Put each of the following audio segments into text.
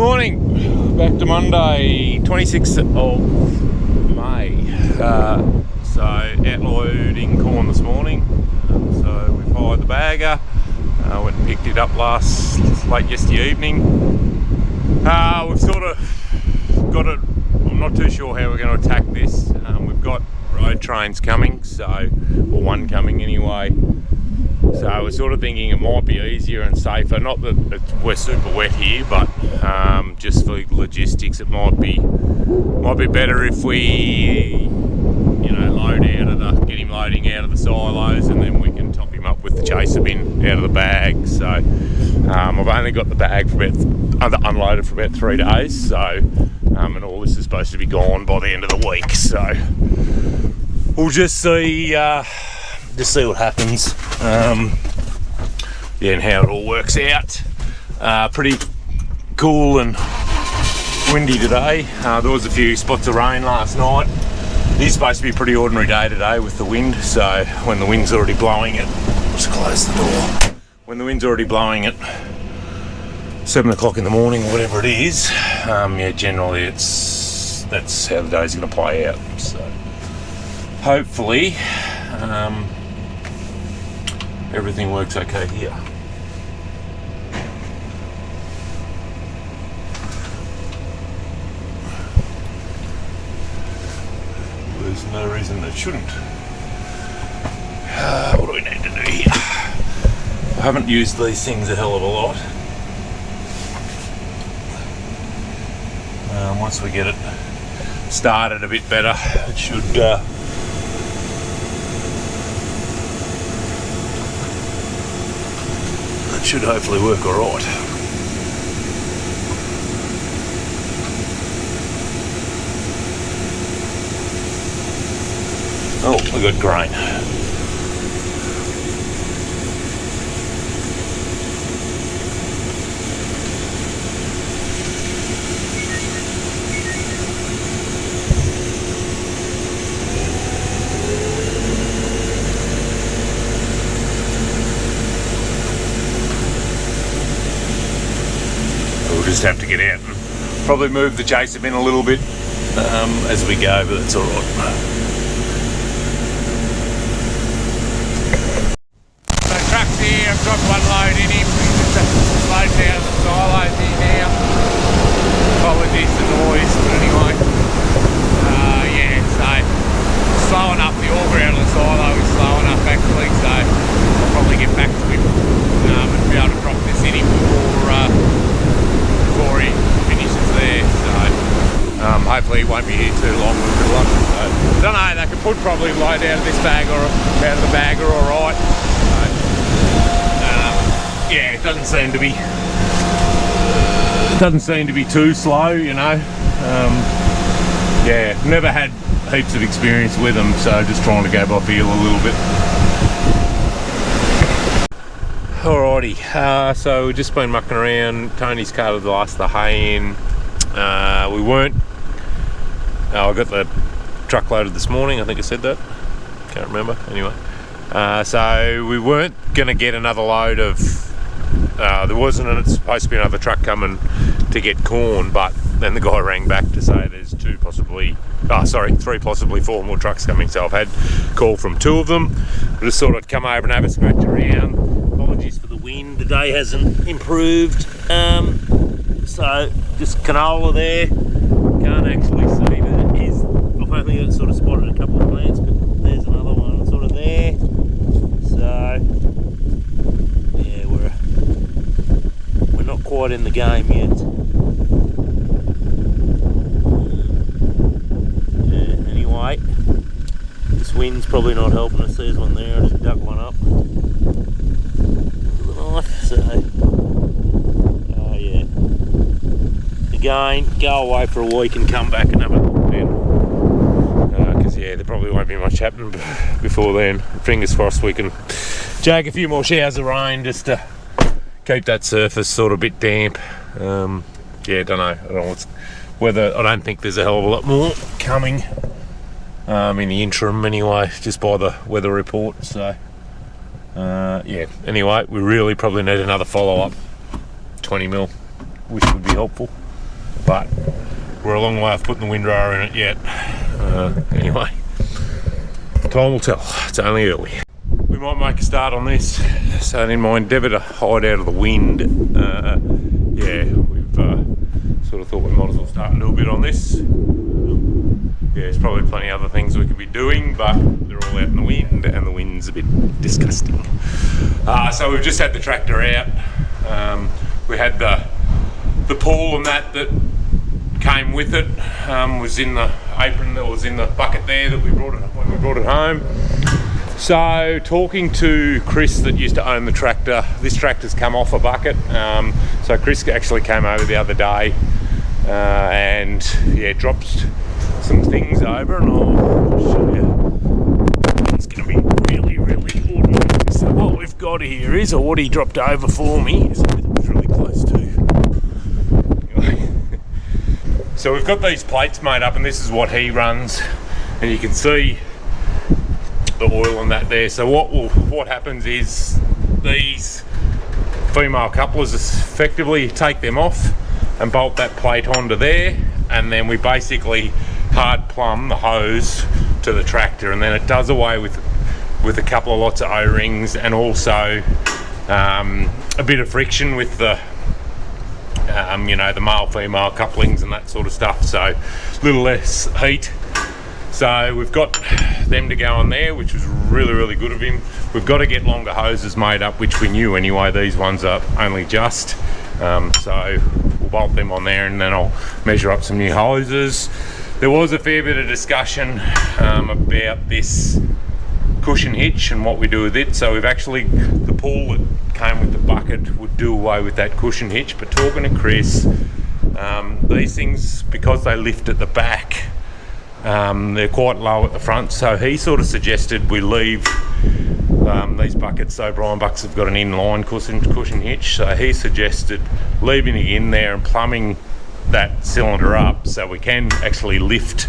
Morning, back to Monday, 26th of May. So out loading corn this morning. So we've hired the bagger. Went and picked it up late yesterday evening. We've sort of got it. I'm not too sure how we're going to attack this. We've got road trains coming, or one coming anyway. So we're sort of thinking it might be easier and safer. Not that we're super wet here, but just for logistics, it might be better if we, get him loading out of the silos, and then we can top him up with the chaser bin out of the bag. So I've only got the bag unloaded for about 3 days. So and all this is supposed to be gone by the end of the week. So we'll just see what happens. And how it all works out. Pretty cool and windy today. There was a few spots of rain last night. It is supposed to be a pretty ordinary day today with the wind, so when the wind's already blowing it, just close the door. When the wind's already blowing at 7 o'clock in the morning, whatever it is, generally that's how the day's going to play out. So hopefully everything works okay here. There's no reason it shouldn't. What do we need to do here? I haven't used these things a hell of a lot. Once we get it started a bit better, it should hopefully work all right. Oh, we got grain. We'll just have to get out and probably move the chaser bin a little bit as we go, but that's all right. Here, I've got one load in him. Just loading out of the silos here now. Apologies for noise, but anyway. So slowing up the auger out of the silo is slowing up actually, so I'll probably get back to him and be able to drop this in him before he finishes there. So hopefully he won't be here too long with good luck. So I don't know, they could probably load out of this bag or out of the bagger alright. It doesn't seem to be too slow, never had heaps of experience with them, so just trying to go by feel a little bit. Alrighty, so we've just been mucking around. Tony's carted the last of the hay in. I got the truck loaded this morning, I think I said that, can't remember, anyway. So we weren't going to get another load of there wasn't supposed to be another truck coming to get corn, but then the guy rang back to say there's 3, possibly 4 more trucks coming. So I've had a call from 2 of them. I just thought I'd come over and have a scratch around. Apologies for the wind, the day hasn't improved. So just canola there. Can't actually see that it is. I've only sort of spotted a couple of plants, but there's another one sort of there. So we're not quite in the game yet. Anyway, this wind's probably not helping us. There's one there, I just dug one up with a knife. So again, go away for a week and come back and have a look then, because there probably won't be much happening before then. Fingers crossed we can jag a few more showers of rain just to keep that surface sort of a bit damp. Don't know. I don't think there's a hell of a lot more coming in the interim anyway, just by the weather report. So anyway, we really probably need another follow-up 20 mil, which would be helpful. but we're a long way off putting the windrower in it yet. Anyway, time will tell. It's only early. We might make a start on this. So in my endeavour to hide out of the wind, yeah, we've sort of thought we might as well start and do a bit on this. Yeah, there's probably plenty of other things we could be doing, but they're all out in the wind, and the wind's a bit disgusting. So we've just had the tractor out. We had the pool and that came with it, was in the apron that was in the bucket there that we brought it when we brought it home. So talking to Chris that used to own the tractor, this tractor's come off a bucket. So Chris actually came over the other day and yeah, dropped some things over, and I'll show you. It's going to be really, really important. So what we've got here is, or what he dropped over for me, is it was really close to. Anyway. So we've got these plates made up, and this is what he runs, and you can see the oil and that there. So what happens is these female couplers effectively take them off and bolt that plate onto there, and then we basically hard plumb the hose to the tractor, and then it does away with a couple of lots of O-rings, and also a bit of friction with the you know, the male-female couplings and that sort of stuff, so a little less heat. So we've got them to go on there, which was really, really good of him. We've got to get longer hoses made up, which we knew anyway. These ones are only just. So we'll bolt them on there, and then I'll measure up some new hoses. There was a fair bit of discussion about this cushion hitch and what we do with it. So we've actually, the pool that came with the bucket would do away with that cushion hitch, but talking to Chris, these things, because they lift at the back, they're quite low at the front, so he sort of suggested we leave these buckets. So Brian Bucks have got an inline cushion hitch, so he suggested leaving it in there and plumbing that cylinder up so we can actually lift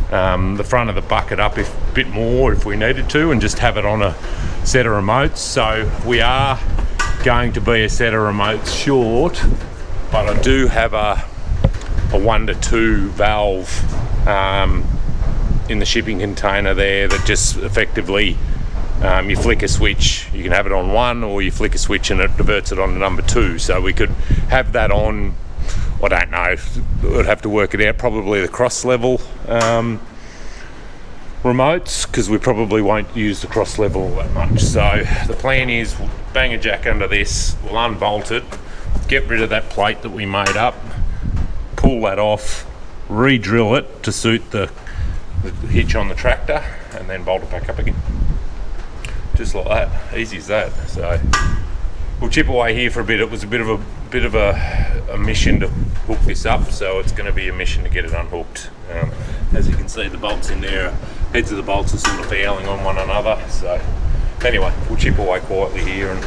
the front of the bucket up a bit more if we needed to, and just have it on a set of remotes. So we are going to be a set of remotes short, but I do have a 1 to 2 valve in the shipping container there that just effectively you flick a switch, you can have it on 1, or you flick a switch and it diverts it on to number 2. So we could have that on, I don't know, we'd have to work it out, probably the cross level remotes, because we probably won't use the cross level that much. So the plan is we'll bang a jack under this, we'll unbolt it, get rid of that plate that we made up, pull that off, re-drill it to suit the hitch on the tractor, and then bolt it back up again. Just like that, easy as that. So we'll chip away here for a bit. It was a bit of a mission to hook this up, so it's going to be a mission to get it unhooked. As you can see, the bolts in there, heads of the bolts are sort of fouling on one another. So anyway, we'll chip away quietly here, and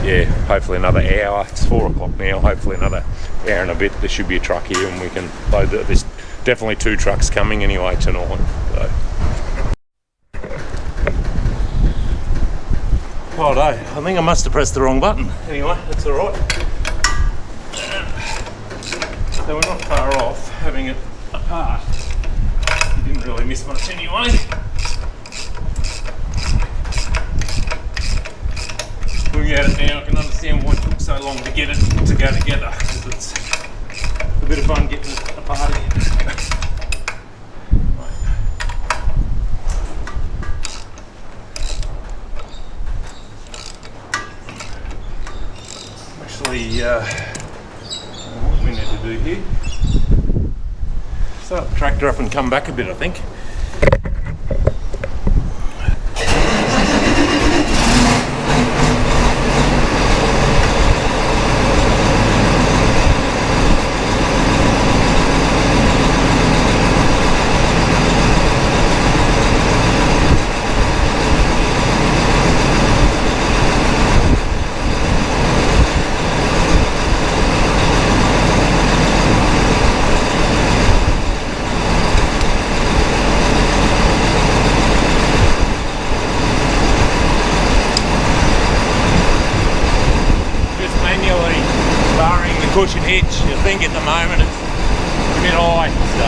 yeah, hopefully another hour. It's 4 o'clock now. Hopefully another hour and a bit. There should be a truck here, and we can load it. There's definitely 2 trucks coming anyway tonight. So. Oh no, I think I must have pressed the wrong button. Anyway, that's all right. So we're not far off having it apart. You didn't really miss much anyway. Looking at it now, I can understand why it took so long to get it to go together, because it's a bit of fun getting it apart again. What we need to do here, start the tractor up and come back a bit, I think. think at the moment it's a bit high, so.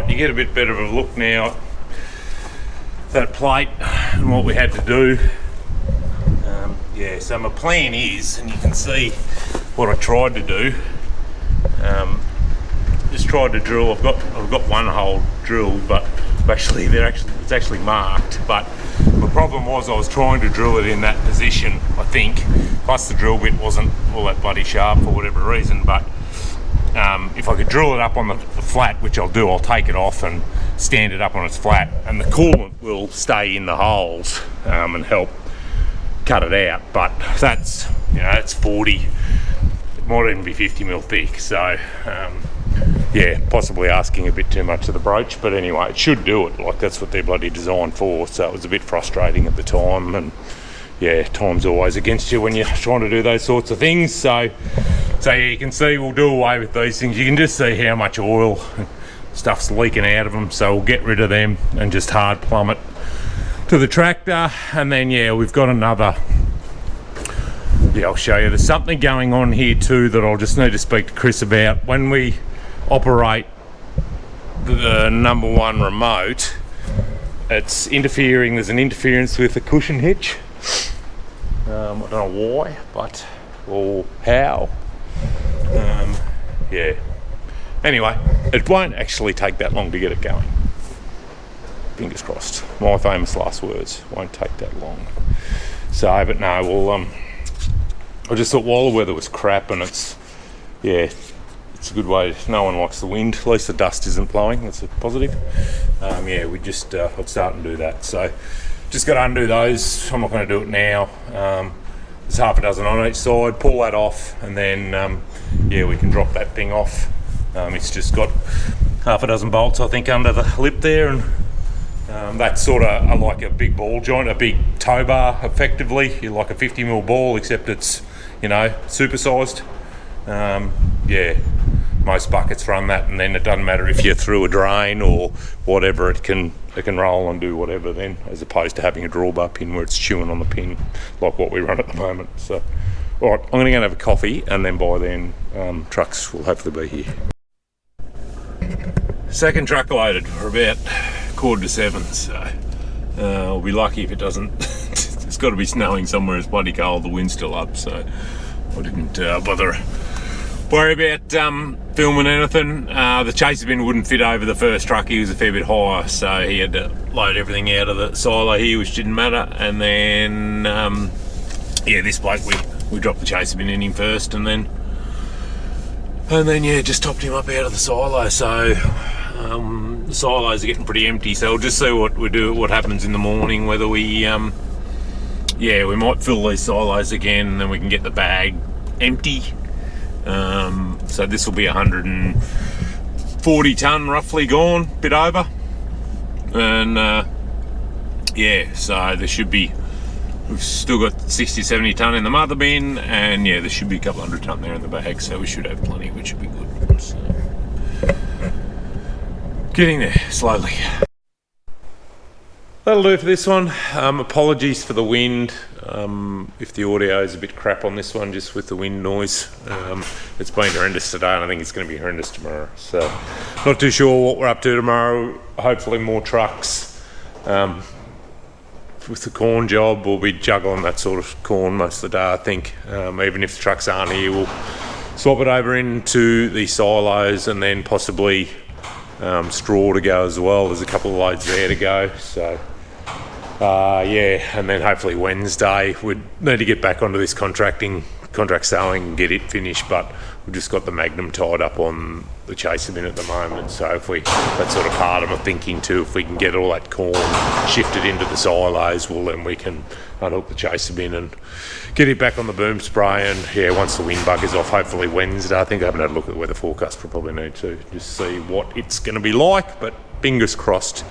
You get a bit better of a look now at that plate and what we had to do. Yeah, so my plan is, and you can see what I tried to do. Just tried to drill. I've got one hole drilled, but it's actually marked. But the problem was I was trying to drill it in that position, I think. Plus the drill bit wasn't all that bloody sharp for whatever reason, but. If I could drill it up on the flat, which I'll do, I'll take it off and stand it up on its flat, and the coolant will stay in the holes and help cut it out. But that's, that's 40, it might even be 50 mil thick, so yeah, possibly asking a bit too much of the broach, but anyway, it should do it. Like, that's what they're bloody designed for. So it was a bit frustrating at the time, and yeah, time's always against you when you're trying to do those sorts of things. So yeah, you can see we'll do away with these things. You can just see how much oil and stuff's leaking out of them, so we'll get rid of them and just hard plumb it to the tractor. And then yeah, we've got another, I'll show you. There's something going on here too that I'll just need to speak to Chris about. When we operate the number one remote, it's interfering, there's an interference with the cushion hitch. I don't know why, or how. Yeah. Anyway, it won't actually take that long to get it going. Fingers crossed. My famous last words. Won't take that long. So, but no, well, I just thought while the weather was crap, and it's a good way. No one likes the wind. At least the dust isn't blowing. That's a positive. Yeah, we just I'd start and do that. So, just got to undo those. I'm not going to do it now. There's half a dozen on each side. Pull that off, and then yeah, we can drop that thing off. It's just got half a dozen bolts, I think, under the lip there, and that's sort of like a big ball joint, a big tow bar, effectively. You're like a 50 mil ball, except it's supersized. Yeah, most buckets run that, and then it doesn't matter if you're through a drain or whatever, it can roll and do whatever then, as opposed to having a drawbar pin where it's chewing on the pin like what we run at the moment. So, all right, I'm going to go and have a coffee, and then by then trucks will hopefully be here. Second truck loaded. We're about 6:45, so we'll be lucky if it doesn't. It's got to be snowing somewhere. It's bloody cold. The wind's still up, so I didn't bother worry about filming anything. The chaser bin wouldn't fit over the first truck. He was a fair bit higher, so he had to load everything out of the silo here, which didn't matter. And then yeah, this bloke, we dropped the chaser bin in him first, and then yeah, just topped him up out of the silo. So the silos are getting pretty empty, so we'll just see what happens in the morning, whether we yeah, we might fill these silos again, and then we can get the bag empty. So this will be 140 tonne roughly gone, bit over, and yeah, so there should be, we've still got 60-70 tonne in the mother bin, and yeah, there should be a couple hundred tonne there in the bag, so we should have plenty, which should be good. So, getting there slowly. That'll do for this one. Apologies for the wind. If the audio is a bit crap on this one, just with the wind noise. It's been horrendous today, and I think it's going to be horrendous tomorrow. So, not too sure what we're up to tomorrow. Hopefully more trucks. With the corn job, we'll be juggling that sort of corn most of the day, I think. Even if the trucks aren't here, we'll swap it over into the silos and then possibly straw to go as well. There's a couple of loads there to go. So, and then hopefully Wednesday we'd need to get back onto this contract sowing and get it finished, but we've just got the Magnum tied up on the chaser bin at the moment. So if that's sort of part of my thinking too, if we can get all that corn shifted into the silos, well then we can unhook the chaser bin and get it back on the boom spray. And once the wind bug is off, hopefully Wednesday. I think I haven't had a look at the weather forecast, we'll probably need to just see what it's going to be like, but fingers crossed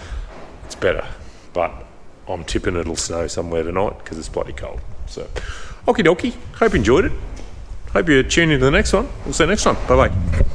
it's better. But I'm tipping it'll snow somewhere tonight because it's bloody cold. So, okie dokie. Hope you enjoyed it. Hope you tune into the next one. We'll see you next time. Bye bye.